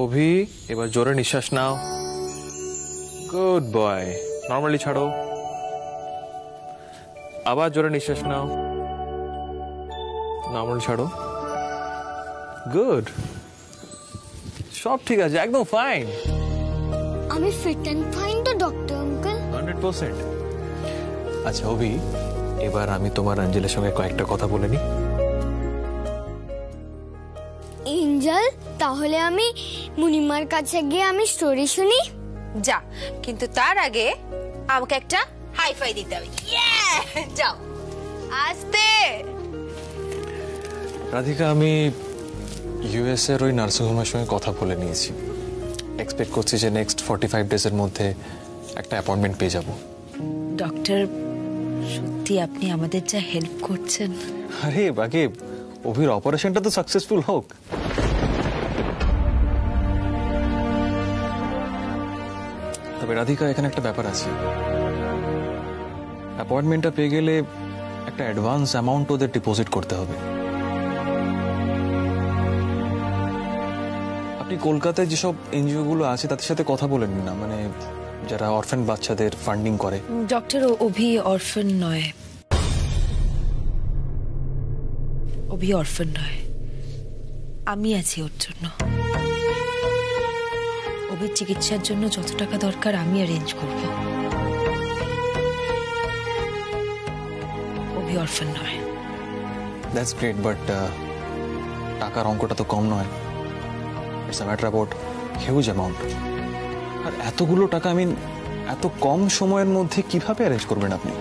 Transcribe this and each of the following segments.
অভি, এবার জোরে নিঃশ্বাস নাও। Good boy. নর্মালি ছাড়ো। আবার জোরে নিঃশ্বাস নাও। নর্মালি ছাড়ো। গুড। সব ঠিক আছে, একদম ফাইন। আমি ফিট এন্ড ফাইন তো ডক্টর আঙ্কেল? 100%। আচ্ছা অভি, এবার আমি তোমার অঞ্জলের সঙ্গে কয়েকটা কথা বলে নি। এঞ্জেল, তাহলে আমি মুনিমার কাছে গিয়ে আমি স্টোরি শুনি? যা, কিন্তু তার আগে আমাকে একটা হাই ফাই দিতে হবে। যাও আস্তে। রাধিকা, আমি ইউএস এর ওই নার্সিং হোমের সঙ্গে কথা বলে নিয়েছি। এক্সপেক্ট করছি যে নেক্সট 45 ডেজের মধ্যে একটা অ্যাপয়েন্টমেন্ট পেয়ে যাব। ডক্টর, সত্যি আপনি আমাদের যা হেল্প করছেন। আরে বাকি অভির অপারেশনটা তো সাকসেসফুল হোক। তবে রাধিকা, এখানে একটা ব্যাপার আছে। অ্যাপয়েন্টমেন্টটা পেয়ে গেলে একটা অ্যাডভান্স অ্যামাউন্ট ওদের ডিপোজিট করতে হবে। আপনি কলকাতায় যেসব এনজিও গুলো আছে তাদের সাথে কথা বলেন না, মানে যারা অরফান বাচ্চাদের ফান্ডিং করে। ডক্টর, অভি অরফান নয়। অভি অরফান নয়, আমি আছি ওর জন্য। অভির চিকিৎসার জন্য যত টাকা দরকার আমি অ্যারেঞ্জ করব। অভি অরফান নয়। দ্যাটস গ্রেট, বাট টাকার অঙ্কটা তো কম নয়। It's a matter about huge amount. আর এতগুলো টাকা, আমি এত কম সময়ের মধ্যে কিভাবে অ্যারেঞ্জ করবেন আপনি?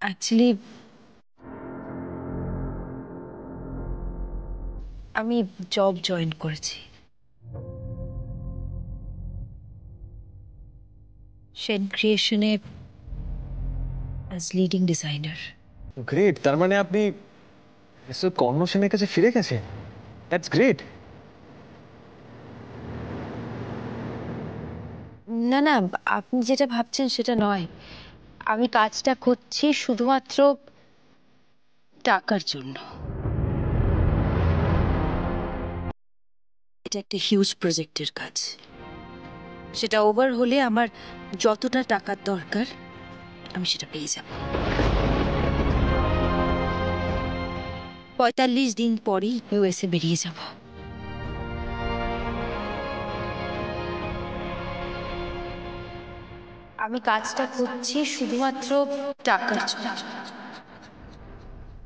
অ্যাকচুয়ালি আমি জব জয়েন করেছি সেন ক্রিয়েশনে অ্যাজ লিডিং ডিজাইনার। গ্রেট। তার মানে আপনি মিস্টার কর্ণ সেনের কাছে ফিরে গেছেন। That's great. না না, আপনি যেটা ভাবছেন সেটা নয়। আমি কাজটা করছি শুধুমাত্র টাকার জন্য। এটা একটা হিউজ প্রজেক্টের কাজ। সেটা ওভার হলে আমার যতটা টাকার দরকার আমি সেটা পেয়ে যাব। 45 দিন পরই ইউএসএ বেরিয়ে যাব। আমি কাজটা করছি শুধুমাত্র টাকার জন্য।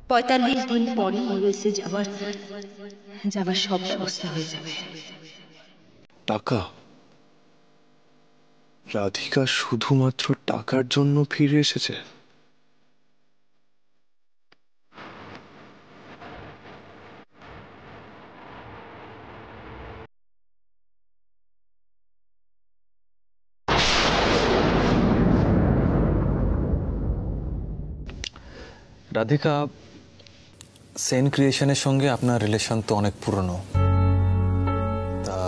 45 দিন পরই ইউএসএ যাবার সব ব্যবস্থা হয়ে যাবে। টাকা? রাধিকা শুধুমাত্র টাকার জন্য ফিরে এসেছে? রাধিকা, সেন ক্রিয়েশনের সঙ্গে আপনার রিলেশন তো অনেক পুরনো। তা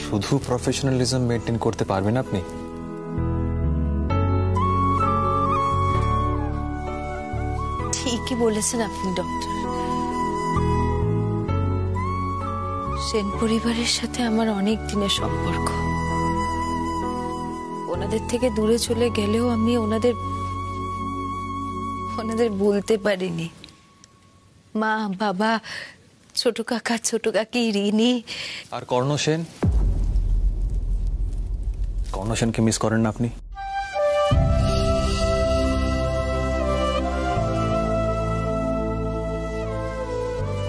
শুধু প্রফেশনালিজম মেনটেন করতে পারবেন আপনি? ঠিকই বলেছেন আপনি ডক্টর। সেন পরিবারের সাথে আমার অনেক দিনের সম্পর্ক। ওনাদের থেকে দূরে চলে গেলেও আমি ওনাদের বলতে পারিনি। মা, বাবা, ছোট কাকা, ছোট কাকি, রিনি। আর কর্ণ সেন? কর্ণ সেনকে মিস করেন না আপনি?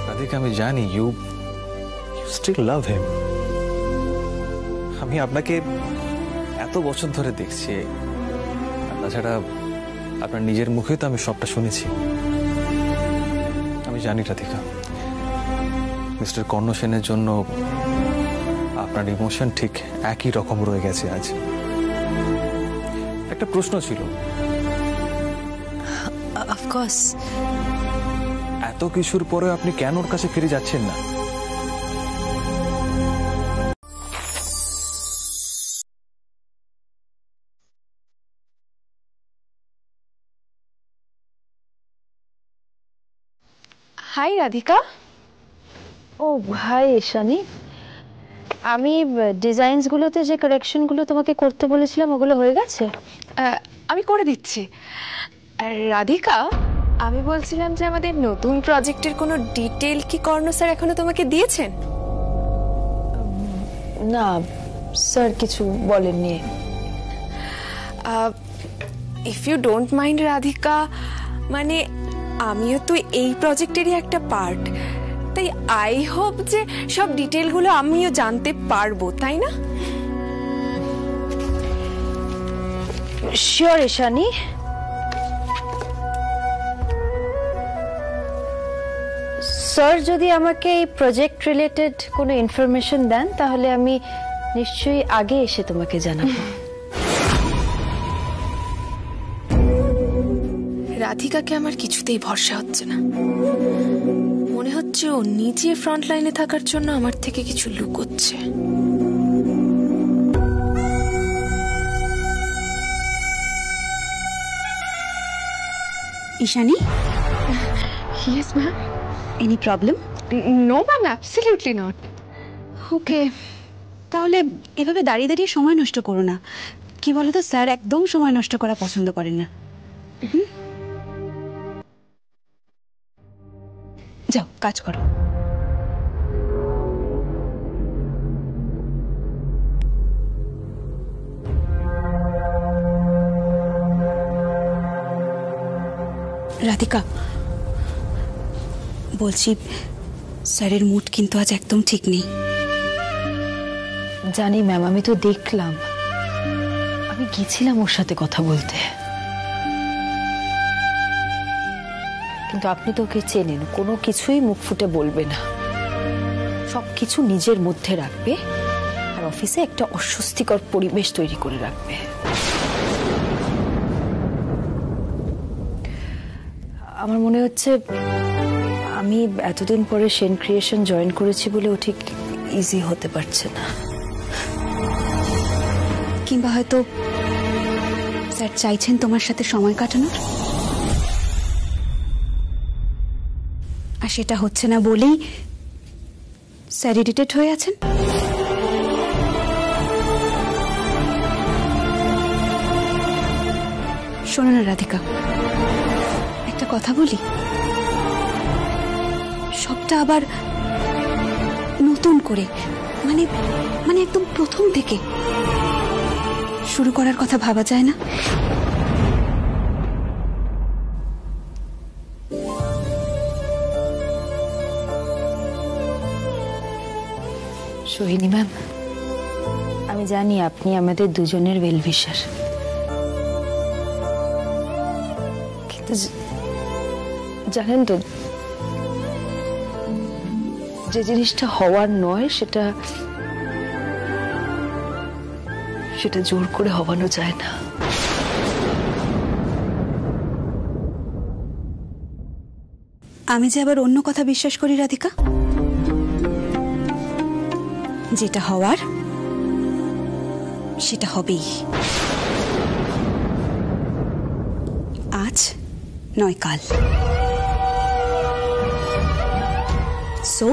রাধিকা, আমি জানি ইউ স্টিল লাভ হিম। আমি আপনাকে এত বছর ধরে দেখছি। তাছাড়া আপনার নিজের মুখে তো আমি সবটা শুনেছি। আমি জানি রাধিকা, মিস্টার কর্ণ সেনের জন্য আপনার ইমোশন ঠিক একই রকম রয়ে গেছে আজ। একটা প্রশ্ন ছিল। অফকোর্স। এত কিছুর পরে আপনি কেন ওর কাছে ফিরে যাচ্ছেন না? হাই রাধিকা। ও হাই ঈশানী, আমি ডিজাইনসগুলোতে যে কারেকশনগুলো তোমাকে করতে বলেছিলাম ওগুলো হয়ে গেছে? আমি করে দিচ্ছি। আর রাধিকা, আমি বলছিলাম যে আমাদের নতুন প্রজেক্টের কোনো ডিটেল কি কর্ণ স্যার এখনো তোমাকে দিয়েছেন? না স্যার কিছু বলেননি। If you don't mind Radhika, মানে আমিও তো এই প্রজেক্টেরই একটা পার্ট, তাই আই হোপ যে সব ডিটেলগুলো আমিও জানতে পারবো, তাই না? শিওর ঈশানী। স্যার যদি আমাকে এই প্রজেক্ট রিলেটেড কোনো ইনফরমেশন দেন তাহলে আমি নিশ্চয়ই আগে এসে তোমাকে জানাবো। রাধিকাকে আমার কিছুতেই ভরসা হচ্ছে না। মনে হচ্ছে ও নিজে ফ্রন্ট লাইনে থাকার জন্য আমার থেকে কিছু লুকোচ্ছে। Ishani, yes ma'am. Any problem? No ma'am, absolutely not. Okay, তাহলে এভাবে দাঁড়িয়ে দাঁড়িয়ে সময় নষ্ট করো না। কি বলো তো, স্যার একদম সময় নষ্ট করা পছন্দ করেন না। যাও কাজ করো। রাধিকা, বলছি স্যারের মুড কিন্তু আজ একদম ঠিক নেই। জানি ম্যাম, আমি তো দেখলাম, আমি গেছিলাম ওর সাথে কথা বলতে, কিন্তু আপনি তো ওকে চেনেন, কোনো কিছুই মুখ ফুটে বলবে না, সবকিছু নিজের মধ্যে রাখবে আর অফিসে একটা অস্বস্তিকর পরিবেশ তৈরি করে রাখবে। আমার মনে হচ্ছে আমি এতদিন পরে সেন ক্রিয়েশন জয়েন করেছি বলে ও ঠিক ইজি হতে পারছে না। কিংবা হয়তো স্যার চাইছেন তোমার সাথে সময় কাটানোর, আর সেটা হচ্ছে না বলেই স্যার ইরিটেট হয়ে আছেন। শোনো না রাধিকা, একটা কথা বলি, সবটা আবার নতুন করে মানে মানে একদম প্রথম থেকে শুরু করার কথা ভাবা যায় না? সোহিনী ম্যাম, আমি জানি আপনি আমাদের দুজনের ওয়েলউইশার, কিন্তু জানেন তো যে জিনিসটা হওয়ার নয় সেটা জোর করে হওয়ানো যায় না। আমি যে আবার অন্য কথা বিশ্বাস করি রাধিকা, যেটা হওয়ার সেটা হবেই, আজ নয় কাল। So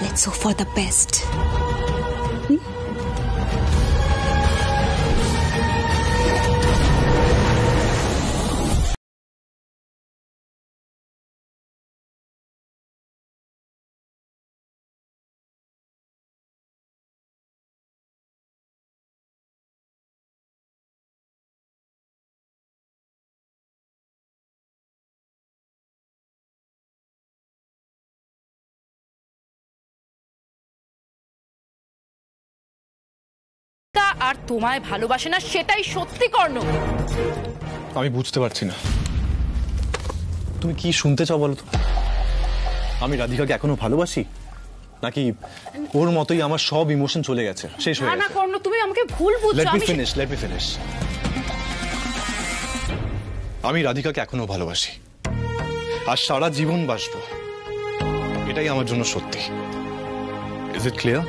let's hope for the best. আর তোমায় ভালোবাসে না সেটাই সত্যি কর্ণ। আমি বুঝতে পারছি না তুমি কি শুনতে চাও বলো তো। আমি রাধিকাকে এখনো ভালোবাসি, নাকি ওর মতোই আমার সব ইমোশন চলে গেছে, শেষ হয়ে গেছে? না কর্ণ, তুমি আমাকে ভুল বুঝছো। Let me finish. আমি রাধিকাকে এখনো ভালোবাসি আর সারা জীবন বাসবো, এটাই আমার জন্য সত্যি। Is it clear?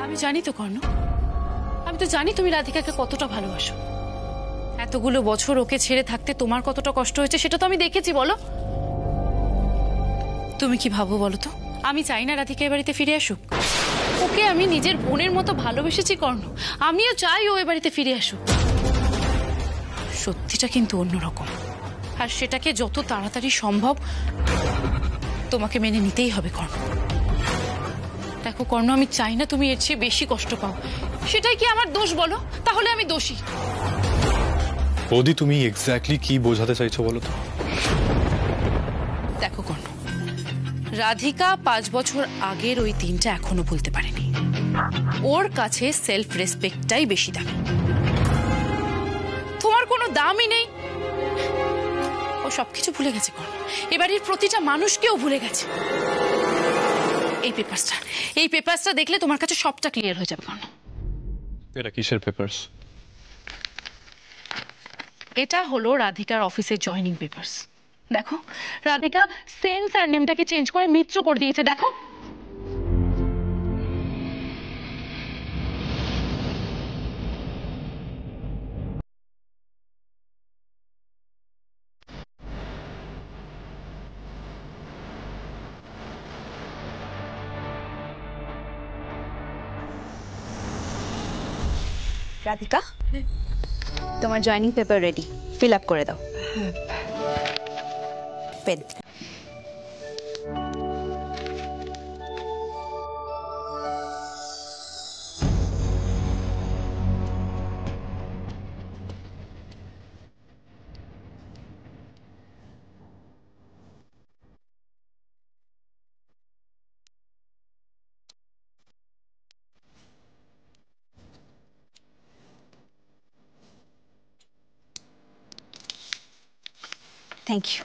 আমি জানি তো কর্ণ, আমি তো জানি তুমি রাধিকাকে কতটা ভালোবাসো। এতগুলো বছর ওকে ছেড়ে থাকতে তোমার কতটা কষ্ট হয়েছে সেটা তো আমি দেখেছি। বলো তুমি কি ভাবো বলো তো? আমি চাই না রাধিকা এ বাড়িতে ফিরে আসুক। ওকে আমি নিজের বোনের মতো ভালোবেসেছি কর্ণ, আমিও চাই ও এ বাড়িতে ফিরে আসুক। সত্যিটা কিন্তু অন্যরকম, আর সেটাকে যত তাড়াতাড়ি সম্ভব তোমাকে মেনে নিতেই হবে কর্ণ। দেখো কর্ণ, আমি চাই না তুমি এর চেয়ে বেশি কষ্ট পাও। সেটাই কি আমার দোষ বলো? তাহলে আমি দোষী। বৌদি, তুমি এক্স্যাক্টলি কি বোঝাতে চাইছো বলো তো? দেখো কর্ণ, রাধিকা 5 বছর আগের ওই দিনটা এখনো ভুলতে পারেনি। ওর কাছে সেলফ রেসপেক্টটাই বেশি দামি। তোমার কোনো দামই নেই। ও সবকিছু ভুলে গেছে কর্ণ, এবারের প্রতিটা মানুষকেও ভুলে গেছে। এই পেপারসটা দেখলে তোমার কাছে সবটা ক্লিয়ার হয়ে যাবে কর্ণ। এটা কিসের পেপারস? এটা হলো রাধিকার অফিসের জয়েনিং পেপারস। দেখো, রাধিকা সেন্স আর নেমটাকে চেঞ্জ করে মিত্র করে দিয়েছে। দেখো, রাধিকা, তোমার joining paper ready, fill up করে দাও। পেন। Thank you.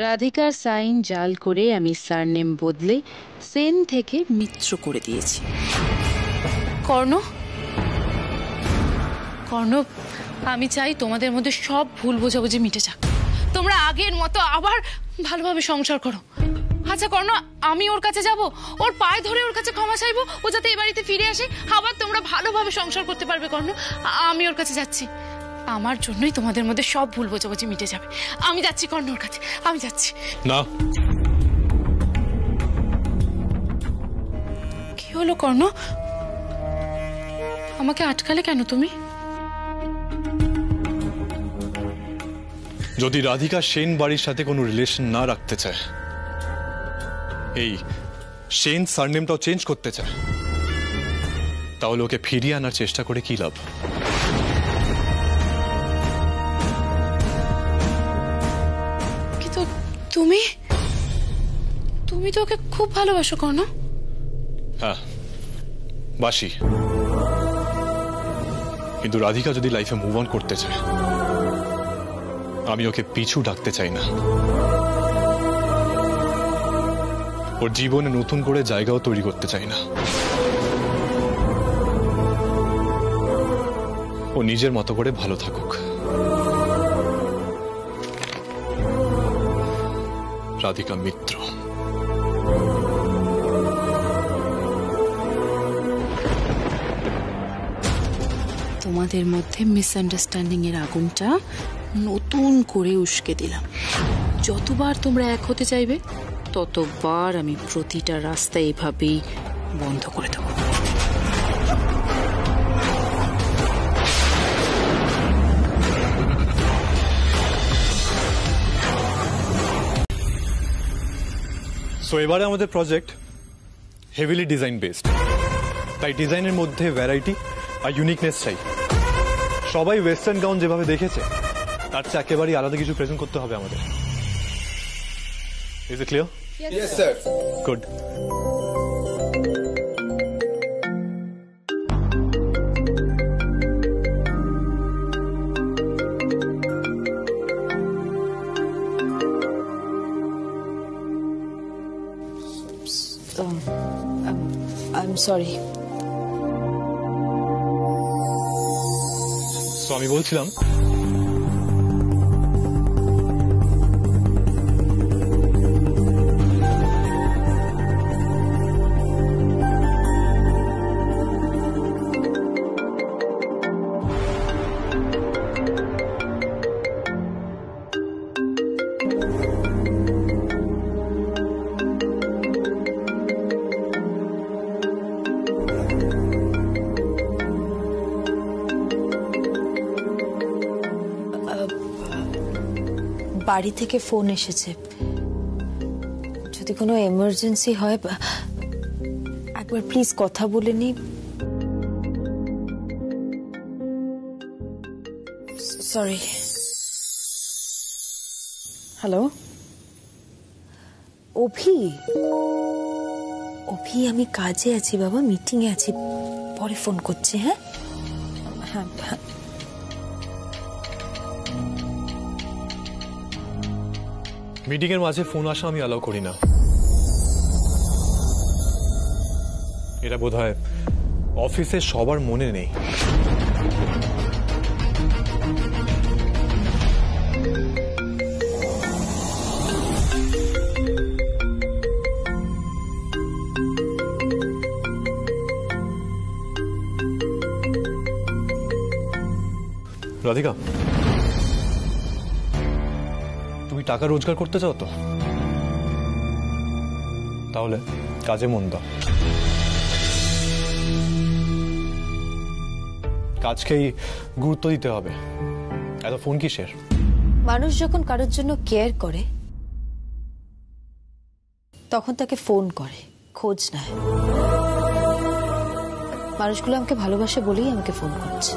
রাধিকার সাইন জাল করে আমি সারনেম বদলে সেন থেকে মিত্র করে দিয়েছি। কর্ণ, আমি চাই তোমাদের মধ্যে সব ভুল বোঝাবুঝি মিটে যাক। তোমরা আগের মতো আবার ভালোভাবে সংসার করো। আচ্ছা কর্ণ, আমি ওর কাছে যাব, ওর পায়ে ধরে ওর কাছে ক্ষমা চাইবো, ও যাতে এ বাড়িতে ফিরে আসে, আবার তোমরা ভালোভাবে সংসার করতে পারবে। কর্ণ, আমি ওর কাছে যাচ্ছি। আমার জন্যই তোমাদের মধ্যে সব ভুল বোঝাবুঝি মিটে যাবে। আমি যাচ্ছি কর্ণ ওর কাছে, আমি যাচ্ছি। না। কি হলো কর্ণ? আমাকে আটকালে কেন তুমি? যদি রাধিকা সেন বাড়ির সাথে কোনো রিলেশন না রাখতে চায়, এই সেন সারনেমটাও চেঞ্জ করতে চায়, তাহলে ওকে ফিরিয়ে আনার চেষ্টা করে কি লাভ? কিন্তু তুমি তো ওকে খুব ভালোবাসো কর্ণ। হ্যাঁ, বাসি। কিন্তু রাধিকা যদি লাইফে মুভ অন করতে চায়, আমি ওকে পিছু ডাকতে চাই না। ওর জীবনে নতুন করে জায়গাও তৈরি করতে চাই না। ও নিজের মতো করে ভালো থাকুক। রাধিকা মিত্র। তোমাদের মধ্যে মিসআন্ডারস্ট্যান্ডিং এর আগুনটা নতুন করে উস্কে দিলাম। যতবার তোমরা এক হতে চাইবে, ততবার আমি প্রতিটা রাস্তা এভাবেই বন্ধ করে দেবো। সো এবারে আমাদের প্রজেক্ট হেভিলি ডিজাইন বেসড, তাই ডিজাইনের মধ্যে ভ্যারাইটি আর ইউনিকনেস চাই। সবাই ওয়েস্টার্ন গাউন যেভাবে দেখেছে তার চেয়ে একেবারেই আলাদা কিছু প্রেজেন্ট করতে হবে আমাদের। Is it clear? Yes, sir. Good. I'm sorry. So আমি বলছিলাম বাড়ি থেকে ফোন এসেছে, যদি কোনো এমার্জেন্সি হয় একবার প্লিজ কথা বলে নি। সরি। হ্যালো অভি, অভি আমি কাজে আছি বাবা, মিটিং এ আছি, পরে ফোন করছি। হ্যাঁ হ্যাঁ হ্যাঁ। মিটিং এর মাঝে ফোন আসা আমি অ্যালাউ করি না। এটা বোধহয় অফিসে সবার মনে নেই। রাধিকা, তুমি টাকা রোজগার করতে চাও তো? তাহলে কাজে মন দাও। কাজকেই গুরুত্ব দিতে হবে, এত ফোন কিসের? মানুষ যখন কারোর জন্য কেয়ার করে তখন তাকে ফোন করে, খোঁজ নেয়। মানুষগুলো আমাকে ভালোবাসে বলেই আমাকে ফোন করছে।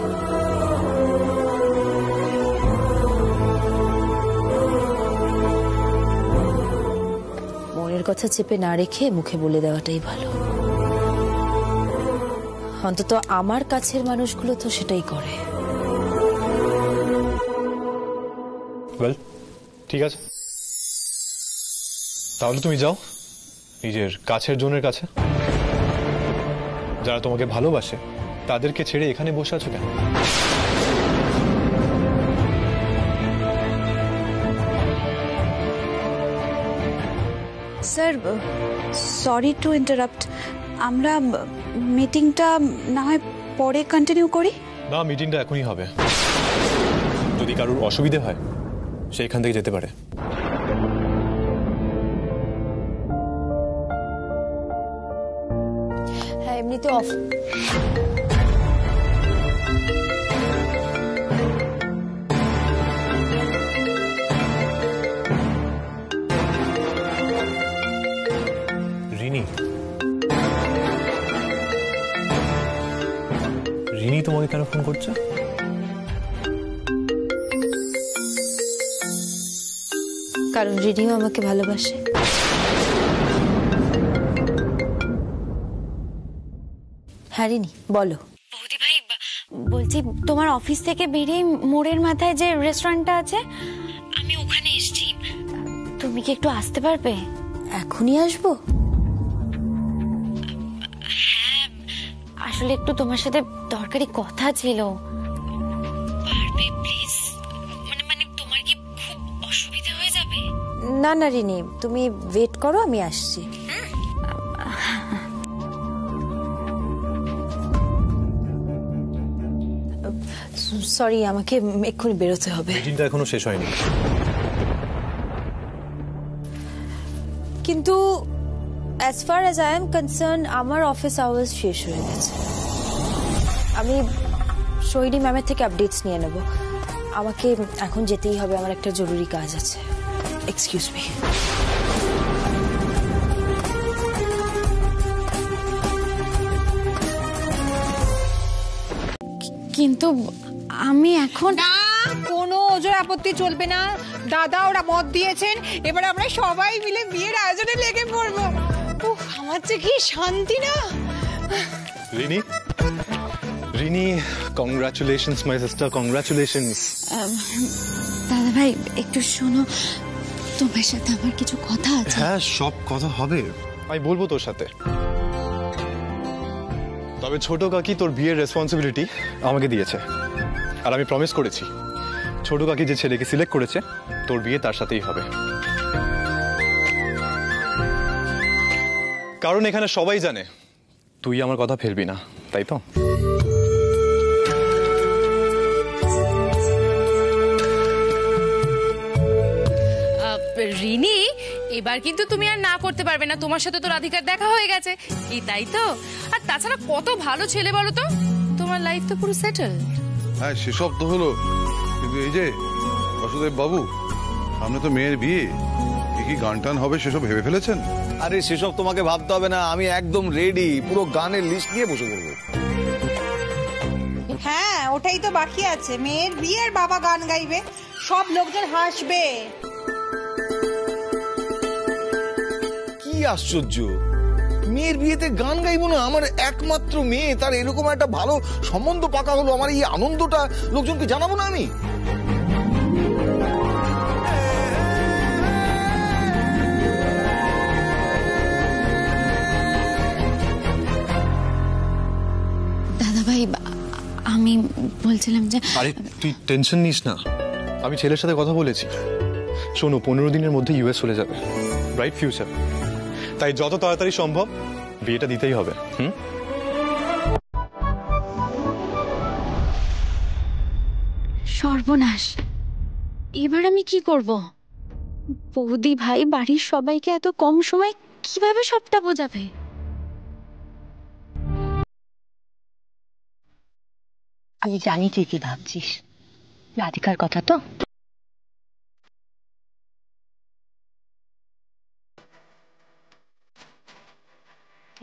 মনের কথা চেপে না রেখে মুখে বলে দেওয়াটাই ভালো। অন্তত আমার কাছের মানুষগুলো তো সেটাই করে। ওয়েল, ঠিক আছে, তাহলে তুমি যাও নিজের কাছের জনের কাছে। যারা তোমাকে ভালোবাসে তাদেরকে ছেড়ে এখানে বসে আছো কেন? স্যার সরি টু ইন্টারাপ্ট, আমরা মিটিংটা না হয় পরে কন্টিনিউ করি? না, মিটিংটা এখনই হবে। যদি কারোর অসুবিধে হয় সেইখান থেকে যেতে পারে। হ্যাঁ, এমনিতে অফ। রিনি, রিনি তোমাকে কেন ফোন করছে? কারণ রিনিও আমাকে ভালোবাসে। হ্যাঁ রিনি, বলো। বৌদি ভাই, বলছি তোমার অফিস থেকে বেরিয়ে মোড়ের মাথায় যে রেস্টুরেন্টটা আছে, আমি ওখানে এসেছি। তুমি কি একটু আসতে পারবে? এখনই আসবো? হ্যাঁ, আসলে একটু তোমার সাথে দরকারি কথা ছিল। পারবে প্লিজ? মানে তোমার কি খুব অসুবিধা হয়ে যাবে? না না রিনি, তুমি ওয়েট করো, আমি আসছি। সরি, আমাকে এক্ষুনি বেরোতে হবে। মিটিংটা এখনো শেষ হয়নি। কিন্তু as far as I am concerned আমার অফিস আওয়ার্স শেষ হয়ে গেছে। আমি সোহিনী ম্যামের থেকে আপডেটস নিয়ে নেব। আমাকে এখন যেতেই হবে, আমার একটা জরুরি কাজ আছে। Excuse me. কিন্তু আমি এখন না, কোনো জোর আপত্তি চলবে না। দাদা ওরা মত দিয়েছেন, এবার আমরা সবাই মিলে বিয়ের আয়োজনে লেগে পড়বো। উফ, আমার যে কি শান্তি না। Rini, Rini, congratulations my sister, congratulations. দাদা ভাই একটু শোনো, তোমার সাথে আমার কিছু কথা আছে। হ্যাঁ, সব কথা হবে, আমি বলবো তোর সাথে। তবে ছোট কাকি তোর বিয়ের রেসপন্সিবিলিটি আমাকে দিয়েছে, আর আমি প্রমিস করেছি ছোট কাকি যে ছেলেকে সিলেক্ট করেছে তোর বিয়ে তার সাথেই হবে। কারণ এখানে সবাই জানে তুই আমার কথা ফেলবি না, তাই তো? রিনি, এবার কিন্তু তুমি আর না করতে পারবে না, তোমার সাথে তো রাধিকার দেখা হয়ে গেছে, কি তাই তো? আর তাছাড়া কত ভালো ছেলে বলো তো, তোমার লাইফ তো পুরো সেটেল। হ্যাঁ, সেসব তো হলো, কিন্তু এই যে বাসুদেব বাবু, সামনে তো মেয়ের বিয়ে, কি গান টান হবে সেসব ভেবে ফেলেছেন? আরে সেসব তোমাকে ভাবতে হবে না, আমি একদম রেডি, পুরো গানের লিস্ট নিয়ে বসে পড়বো। হ্যাঁ, ওটাই তো বাকি আছে, মেয়ের বিয়ের বাবা গান গাইবে, সব লোকজন হাসবে। কি আশ্চর্য, মেয়ের বিয়েতে গান গাইবো না? আমার একমাত্র মেয়ে, তার এরকম একটা ভালো সম্বন্ধ পাকা হলো, আমার এই আনন্দটা লোকজনকে জানাবো না আমি? দাদা ভাই, আমি বলছিলাম যে আরে তুই টেনশন নিস না, আমি ছেলের সাথে কথা বলেছি। শোনো, 15 দিনের মধ্যে ইউএস চলে যাবে, ব্রাইট ফিউচার, তাই যত তাড়াতাড়ি সম্ভব বিয়েটা দিতেই হবে। সর্বনাশ, এবার আমি কি করব? বৌদি ভাই বাড়ির সবাইকে এত কম সময় কিভাবে সবটা বোঝাবে? আমি জানি তুই কি ভাবছিস, রাধিকার কথা তো।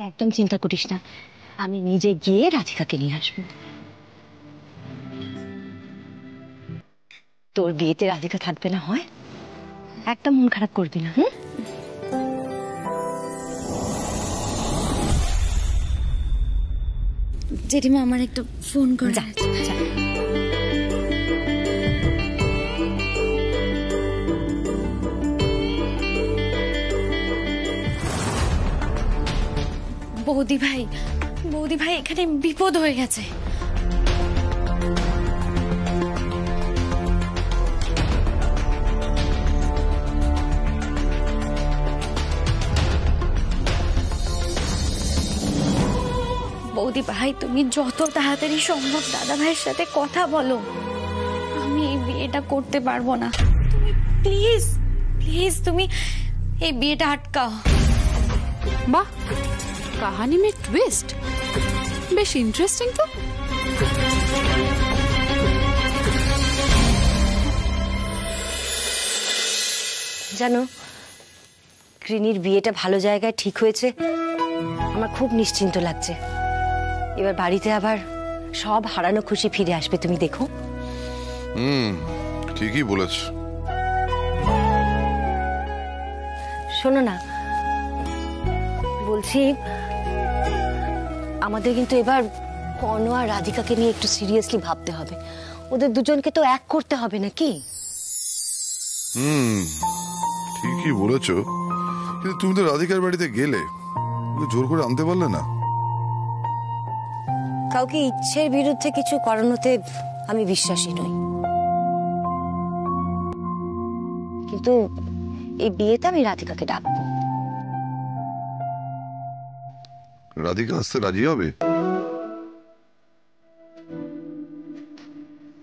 একদম চিন্তা করিস না, আমি নিজে গিয়ে রাধিকাকে নিয়ে আসবো। তোর বিয়েতে রাধিকা থাকবে না হয়, একদম মন খারাপ করবি না। জেঠিমা, আমার একটু ফোন করে। বৌদি ভাই এখানে বিপদ হয়ে গেছে। বৌদি ভাই, তুমি যত তাড়াতাড়ি সম্ভব দাদা ভাইয়ের সাথে কথা বলো, আমি এই বিয়েটা করতে পারবো না। তুমি প্লিজ প্লিজ তুমি এই বিয়েটা আটকাও। বাহ, কাহানি মে টুইস্ট, বেশ ইন্টারেস্টিং তো। জানো, রিনির বিয়েটা ভালো জায়গায় ঠিক হয়েছে, আমার খুব নিশ্চিন্ত লাগছে। এবার বাড়িতে আবার সব হারানো খুশি ফিরে আসবে, তুমি দেখো। ঠিকই বলেছ। শোনো না, বলছি আমাদের কিন্তু এবার কর্ণ আর রাধিকাকে নিয়ে একটু সিরিয়াসলি ভাবতে হবে, ওদের দুজনকে তো এক করতে হবে নাকি? ঠিকই বলেছ, কিন্তু তুমি তো রাধিকার বাড়িতে গেলে, জোর করে আনতে পারলে না। কাউকে ইচ্ছের বিরুদ্ধে কিছু করানোতে আমি বিশ্বাসী নই, কিন্তু এই বিয়েতে আমি রাধিকাকে ডাকবো। রাধিকা আসতে রাজি হবে?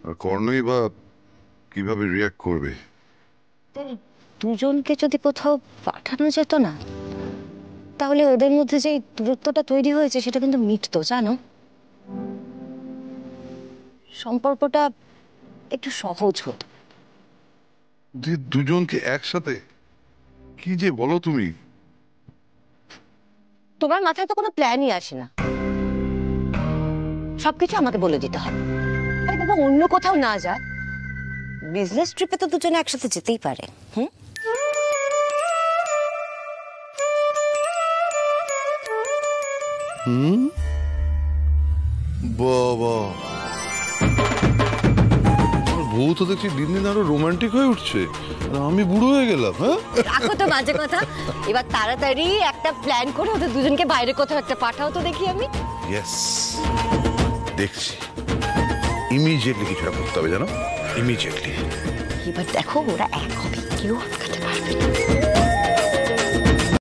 আর কর্ণই বা কিভাবে রিয়াক্ট করবে? দুজনকে যদি কোথাও পাঠানো যেত না, তাহলে ওদের মধ্যে যে দূরত্বটা তৈরি হয়েছে সেটা কিন্তু মিটতো, জানো। সম্পর্কটা একটু সহজ হতো। দুজনকে একসাথে কি যে বলো তুমি? তোমার মাথায় তো কোনো প্ল্যানই আসে না, সবকিছু আমাকে বলে দিতে হবে। আরে বাবা, অন্য কোথাও না যায়, বিজনেস ট্রিপে তো দুজনে একসাথে যেতেই পারে। হুম, বাবা, বউ তো দেখছি দিন দিন আরো রোমান্টিক হয়ে উঠছে, আর আমি বুড়ো হয়ে গেলাম। হ্যাঁ, রাখো তো বাজে কথা। এবার তাড়াতাড়ি একটা প্ল্যান করে ওদের দুজনকে বাইরে কোথাও একটা পাঠাও তো দেখি আমি। ইয়েস, দেখছি ইমিডিয়েটলি কিছুটা করতে হবে, জানো, ইমিডিয়েটলি। এবার দেখো ওরা এক হবে, কেউ আটকাতে পারবে না।